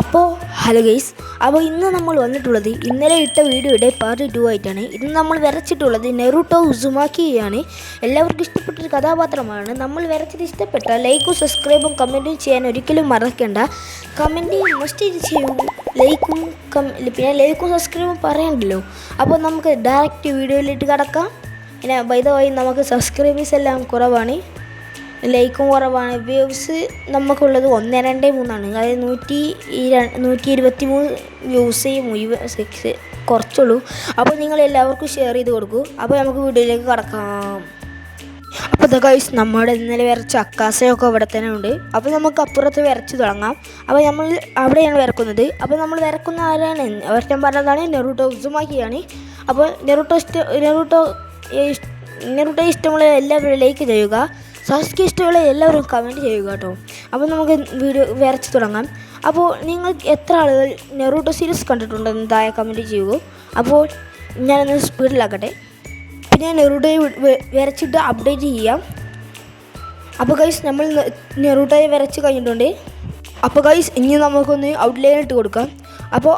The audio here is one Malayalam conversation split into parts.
അപ്പോൾ ഹലോ ഗൈസ്, അപ്പോൾ ഇന്ന് നമ്മൾ വന്നിട്ടുള്ളത് ഇന്നലെ ഇട്ട വീഡിയോയുടെ പാർട്ട് 2 ആയിട്ടാണ്. ഇന്ന് നമ്മൾ വരച്ചിട്ടുള്ളത് നെറൂട്ടോ ഉസുമാക്കിയാണ്. എല്ലാവർക്കും ഇഷ്ടപ്പെട്ടൊരു കഥാപാത്രമാണ്. നമ്മൾ വരച്ചിട്ട് ഇഷ്ടപ്പെട്ട ലൈക്കും സബ്സ്ക്രൈബും കമൻറ്റും ചെയ്യാൻ ഒരിക്കലും മറക്കണ്ട. കമൻറ്റ് മസ്റ്റ് ചെയ്യൂ, പിന്നെ ലൈക്കും സബ്സ്ക്രൈബും പറയണ്ടല്ലോ. അപ്പോൾ നമുക്ക് ഡയറക്റ്റ് വീഡിയോയിലിട്ട് കിടക്കാം. പിന്നെ ബൈ ദ വൈ നമുക്ക് സബ്സ്ക്രൈബേഴ്സ് എല്ലാം കുറവാണ്, ലൈക്കും കുറവാണ്. വ്യൂസ് നമുക്കുള്ളത് 123 അതായത് 123 വ്യൂസ് കുറച്ചുള്ളൂ. അപ്പോൾ നിങ്ങൾ എല്ലാവർക്കും ഷെയർ ചെയ്ത് കൊടുക്കൂ. അപ്പോൾ നമുക്ക് വീഡിയോയിലേക്ക് കടക്കാം. അപ്പോൾ ഗൈസ്, നമ്മുടെ ഇന്നലെ വരച്ച അക്കാസയൊക്കെ ഇവിടെ തന്നെ ഉണ്ട്. അപ്പോൾ നമുക്ക് അപ്പുറത്ത് വരച്ച് തുടങ്ങാം. അപ്പോൾ നമ്മൾ അവിടെയാണ് വരക്കുന്നത്. അപ്പോൾ നമ്മൾ വരക്കുന്ന ആരാണ്? അവരുടെ പറഞ്ഞതാണ് നെറൂട്ടോ ഉസുമാക്കിയാണ്. അപ്പോൾ നെറൂട്ടോ ഇഷ്ടമുള്ള എല്ലാവരും ലൈക്ക് ചെയ്യുക, സാസ്കി ഇഷ്ടമുള്ള എല്ലാവരും കമൻറ്റ് ചെയ്യുക കേട്ടോ. അപ്പോൾ നമുക്ക് വീഡിയോ വരച്ച് തുടങ്ങാം. അപ്പോൾ നിങ്ങൾ എത്ര ആളുകൾ നെറൂട്ടോ സീരീസ് കണ്ടിട്ടുണ്ടെന്ന് താഴെ കമൻറ്റ് ചെയ്യുക. അപ്പോൾ ഞാനൊന്ന് സ്പീഡിലാക്കട്ടെ, പിന്നെ നെറൂട്ടോയെ വരച്ചിട്ട് അപ്ഡേറ്റ് ചെയ്യാം. അപ്പോൾ ഗൈസ്, നമ്മൾ നെറൂട്ടോയെ വരച്ച് കഴിഞ്ഞിട്ടുണ്ട്. അപ്പോൾ ഗൈസ്, ഇനി നമുക്കൊന്ന് ഔട്ട്ലൈൻ ഇട്ട് കൊടുക്കാം. അപ്പോൾ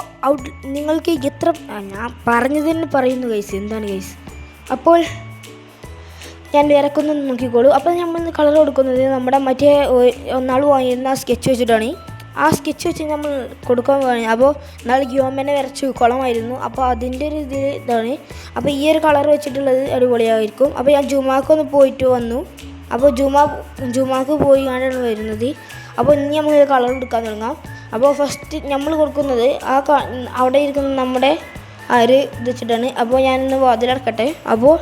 നിങ്ങൾക്ക് എത്ര ഞാൻ പറഞ്ഞത് തന്നെ പറയുന്നു ഗൈസ്, എന്താണ് ഗൈസ്. അപ്പോൾ ഞാൻ വരക്കുന്നു നോക്കിക്കോളൂ. അപ്പോൾ നമ്മൾ കളർ കൊടുക്കുന്നത് നമ്മുടെ മറ്റേ ഒന്നാൾ വാങ്ങിയിരുന്ന സ്കെച്ച് വെച്ചിട്ടാണ്. ആ സ്കെച്ച് വെച്ച് നമ്മൾ കൊടുക്കാൻ വേണം. അപ്പോൾ നാളെ ഗ്യോമനെ വരച്ച് കുളമായിരുന്നു. അപ്പോൾ അതിൻ്റെ ഒരു ഇതാണ്. അപ്പോൾ ഈ ഒരു കളർ വെച്ചിട്ടുള്ളത് അടിപൊളിയായിരിക്കും. അപ്പോൾ ഞാൻ ജുമാക്കൊന്ന് പോയിട്ട് വന്നു. അപ്പോൾ ജുമാക്ക് പോയി കണ്ടാണ് വരുന്നത്. അപ്പോൾ ഇനി നമ്മൾ കളർ കൊടുക്കാൻ തുടങ്ങാം. അപ്പോൾ ഫസ്റ്റ് നമ്മൾ കൊടുക്കുന്നത് അവിടെ ഇരിക്കുന്ന നമ്മുടെ ആ ഒരു ഇത് വെച്ചിട്ടാണ്. അപ്പോൾ ഞാനൊന്ന് വാതിലടക്കട്ടെ. അപ്പോൾ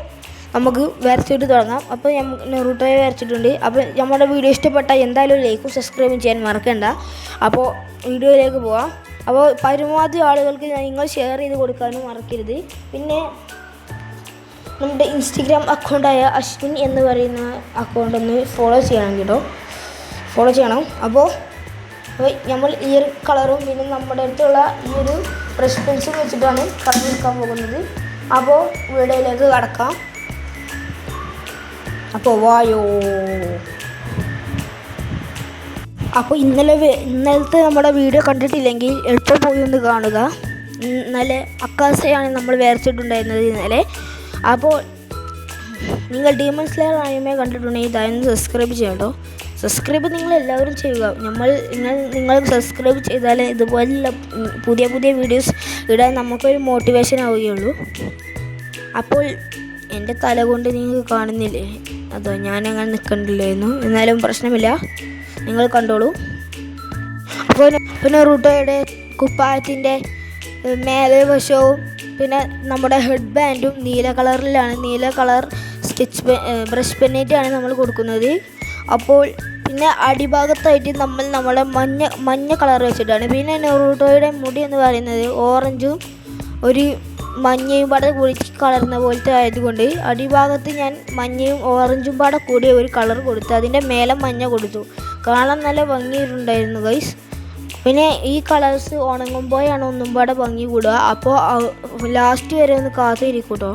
നമുക്ക് വരച്ചിട്ട് തുടങ്ങാം. അപ്പോൾ നെറൂട്ടോയെ വരച്ചിട്ടുണ്ട്. അപ്പോൾ നമ്മുടെ വീഡിയോ ഇഷ്ടപ്പെട്ടാൽ എന്തായാലും ലൈക്കും സബ്സ്ക്രൈബും ചെയ്യാൻ മറക്കണ്ട. അപ്പോൾ വീഡിയോയിലേക്ക് പോവാം. അപ്പോൾ പരമാവധി ആളുകൾക്ക് നിങ്ങൾ ഷെയർ ചെയ്ത് കൊടുക്കാനും മറക്കരുത്. പിന്നെ നമ്മുടെ ഇൻസ്റ്റഗ്രാം അക്കൗണ്ടായ അശ്വിൻ എന്ന് പറയുന്ന അക്കൗണ്ട് ഒന്ന് ഫോളോ ചെയ്യണം. അപ്പോൾ നമ്മൾ ഈ ഒരു കളറും പിന്നെ നമ്മുടെ അടുത്തുള്ള ഈ ഒരു ബ്രഷ് പെൻസിൽ വെച്ചിട്ടാണ് കളർ എടുക്കാൻ പോകുന്നത്. അപ്പോൾ വീഡിയോയിലേക്ക് കടക്കാം. അപ്പോൾ വായോ. അപ്പോൾ ഇന്നലത്തെ നമ്മുടെ വീഡിയോ കണ്ടിട്ടില്ലെങ്കിൽ എളുപ്പം പോയി ഒന്ന് കാണുക. നല്ല അക്കാസയാണ് നമ്മൾ വരച്ചിട്ടുണ്ടായിരുന്നത് ഇന്നലെ. അപ്പോൾ നിങ്ങൾ ഡീമൺ സ്ലെയർ ആനിമേ കണ്ടിട്ടുണ്ടെങ്കിൽ ദയവായി സബ്സ്ക്രൈബ് ചെയ്യട്ടോ. സബ്സ്ക്രൈബ് നിങ്ങൾ എല്ലാവരും ചെയ്യുക. നിങ്ങൾ സബ്സ്ക്രൈബ് ചെയ്താലേ ഇതുപോലുള്ള പുതിയ വീഡിയോസ് ഇടാൻ നമുക്കൊരു മോട്ടിവേഷൻ ആവുകയുള്ളൂ. അപ്പോൾ എൻ്റെ തല കൊണ്ട് നിങ്ങൾക്ക് കാണുന്നില്ലേ? അതോ ഞാനങ്ങനെ നിൽക്കണ്ടില്ലായിരുന്നു. എന്നാലും പ്രശ്നമില്ല, നിങ്ങൾ കണ്ടോളൂ. അപ്പോൾ നെറൂട്ടോയുടെ കുപ്പായത്തിൻ്റെ മേലെ വശവും പിന്നെ നമ്മുടെ ഹെഡ് ബാൻഡും നീല കളറിലാണ്. നീല കളർ ബ്രഷ് പെന്നേറ്റാണ് നമ്മൾ കൊടുക്കുന്നത്. അപ്പോൾ പിന്നെ അടിഭാഗത്തായിട്ട് നമ്മളെ മഞ്ഞ കളർ വെച്ചിട്ടാണ്. പിന്നെ നെറൂട്ടോയുടെ മുടി എന്ന് പറയുന്നത് ഓറഞ്ചും ഒരു മഞ്ഞയും പാടെ കൂടി കളർന്ന പോലത്തെ ആയതുകൊണ്ട് അടിഭാഗത്ത് ഞാൻ മഞ്ഞയും ഓറഞ്ചും പാടെ കൂടിയ ഒരു കളർ കൊടുത്തു. അതിൻ്റെ മേലെ മഞ്ഞ കൊടുത്തു. കാണാൻ നല്ല ഭംഗിയിട്ടുണ്ടായിരുന്നു ഗൈസ്. പിന്നെ ഈ കളേഴ്സ് ഉണങ്ങുമ്പോഴാണ് ഒന്നും പാടെ ഭംഗി കൂടുക. അപ്പോൾ ലാസ്റ്റ് വരെ ഒന്ന് കാത്തിരിക്കും കേട്ടോ.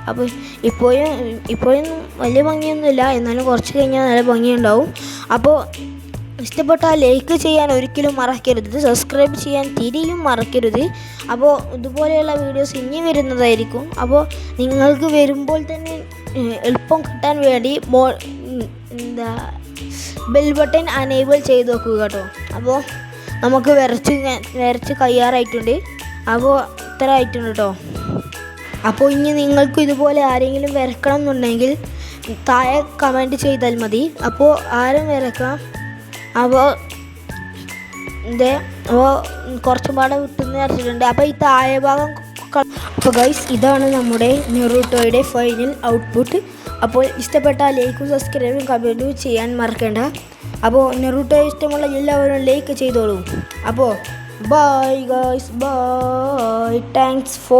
അപ്പോൾ ഇപ്പോഴും വലിയ ഭംഗിയൊന്നുമില്ല, എന്നാലും കുറച്ച് കഴിഞ്ഞാൽ നല്ല ഭംഗിയുണ്ടാവും. അപ്പോൾ ഇഷ്ടപ്പെട്ടാൽ ലൈക്ക് ചെയ്യാൻ ഒരിക്കലും മറക്കരുത്, സബ്സ്ക്രൈബ് ചെയ്യാൻ തിരിയും മറക്കരുത്. അപ്പോൾ ഇതുപോലെയുള്ള വീഡിയോസ് ഇനി വരുന്നതായിരിക്കും. അപ്പോൾ നിങ്ങൾക്ക് വരുമ്പോൾ തന്നെ എളുപ്പം കിട്ടാൻ വേണ്ടി ബെൽ ബട്ടൺ അനേബിൾ ചെയ്ത് വെക്കുക കേട്ടോ. അപ്പോൾ നമുക്ക് വരച്ച് കയ്യാറായിട്ടുണ്ട്. അപ്പോൾ ഇത്ര ആയിട്ടുണ്ട് കേട്ടോ. അപ്പോൾ ഇനി നിങ്ങൾക്ക് ഇതുപോലെ ആരെങ്കിലും വരക്കണം എന്നുണ്ടെങ്കിൽ താഴെ കമൻറ്റ് ചെയ്താൽ മതി. അപ്പോൾ ആരും വരക്കാം. അപ്പോൾ കുറച്ചും പാടെ വിട്ടുന്ന് വരച്ചിട്ടുണ്ട്. അപ്പോൾ ഈ താഴെ ഭാഗം. അപ്പോൾ ഗൈസ്, ഇതാണ് നമ്മുടെ നെറൂട്ടോയുടെ ഫൈനൽ ഔട്ട്പുട്ട്. അപ്പോൾ ഇഷ്ടപ്പെട്ടാൽ ലൈക്കും സബ്സ്ക്രൈബും കമൻറ്റും ചെയ്യാൻ മറക്കണ്ട. അപ്പോൾ നെറൂട്ടോ ഇഷ്ടമുള്ള എല്ലാവരും ലൈക്ക് ചെയ്തോളൂ. അപ്പോൾ bye guys, bye. Thanks four